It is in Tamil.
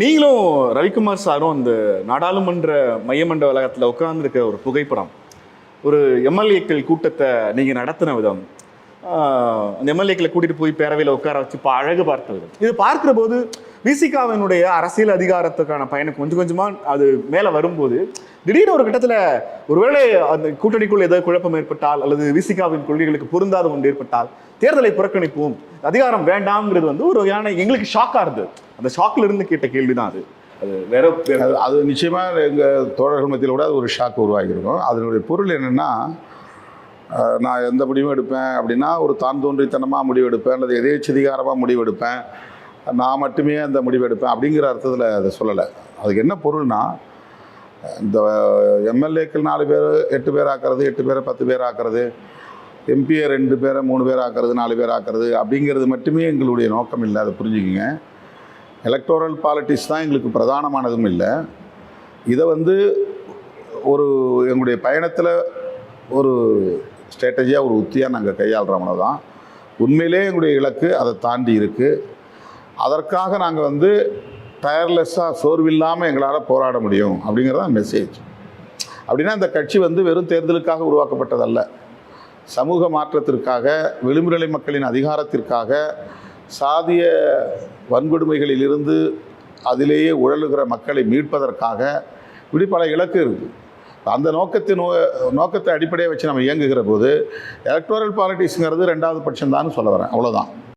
நீங்களும் ரவிக்குமார் சாரும் அந்த நாடாளுமன்ற மையமண்ட வளாகத்தில் உட்கார்ந்துருக்க ஒரு புகைப்படம், ஒரு எம்எல்ஏக்கள் கூட்டத்தை நீங்கள் நடத்தின விதம், அந்த எம்எல்ஏக்களை கூட்டிகிட்டு போய் பேரவையில் உட்கார வச்சு அழகு பார்த்த விதம், இது பார்க்குற போது விசிகாவினுடைய அரசியல் அதிகாரத்துக்கான பயணம் கொஞ்சம் கொஞ்சமாக அது மேலே வரும்போது திடீர்னு ஒரு கட்டத்தில் ஒருவேளை அந்த கூட்டணிக்குள் ஏதாவது குழப்பம் ஏற்பட்டால் அல்லது விசிகாவின் கொள்கைகளுக்கு பொருந்தாத ஒன்று ஏற்பட்டால் தேர்தலை புறக்கணிப்போம், அதிகாரம் வேண்டாம்ங்கிறது ஒரு வகையான எங்களுக்கு ஷாக்காக இருந்தது. அந்த ஷாக்ல இருந்து கேட்ட கேள்வி தான் அது. அது வேற அது நிச்சயமாக எங்கள் தோழர்கள் மத்தியில் கூட அது ஒரு ஷாக் உருவாகியிருக்கும். அதனுடைய பொருள் என்னென்னா, நான் எந்த முடிவும் எடுப்பேன் அப்படின்னா ஒரு தான் தோன்றித்தனமாக முடிவு எடுப்பேன் அல்லது எதேச்சதிகாரமாக முடிவு எடுப்பேன், நான் மட்டுமே அந்த முடிவு எடுப்பேன் அப்படிங்கிற அர்த்தத்தில் அதை சொல்லலை. அதுக்கு என்ன பொருள்னா, இந்த எம்எல்ஏக்கள் 4 பேர் 8 பேர் ஆக்கிறது, 8 பேரை 10 பேர் ஆக்கிறது, எம்பியை 2 பேரை 3 பேர் ஆக்கிறது, 4 பேர் ஆக்கிறது அப்படிங்கிறது மட்டுமே எங்களுடைய நோக்கம் இல்லை. அதை புரிஞ்சுக்கிங்க. எலக்டோரல் பாலிட்டிக்ஸ் தான் எங்களுக்கு பிரதானமானதும் இல்லை. இதை ஒரு எங்களுடைய பயணத்தில் ஒரு ஸ்ட்ராட்டஜியாக ஒரு உத்தியாக நாங்கள் கையாளுறோம்னா தான் உண்மையிலே எங்களுடைய இலக்கு அதை தாண்டி இருக்குது. அதற்காக நாங்கள் டயர்லெஸ்ஸாக சோர்வில்லாமல் எங்களால் போராட முடியும் அப்படிங்கிறதான் மெசேஜ். அப்படின்னா இந்த கட்சி வெறும் தேர்தலுக்காக உருவாக்கப்பட்டதல்ல, சமூக மாற்றத்திற்காக, விளிம்புநிலை மக்களின் அதிகாரத்திற்காக, சாதிய வன்கொடுமைகளிலிருந்து அதிலேயே உழலுகிற மக்களை மீட்பதற்காக இப்படி பல இலக்கு இருக்குது. அந்த நோக்கத்தை அடிப்படையாக வச்சு நம்ம இயங்குகிற போது எலக்டோரல் பாலிட்டிக்ஸுங்கிறது 2வது பட்சம் தான் சொல்ல வரேன். அவ்வளோதான்.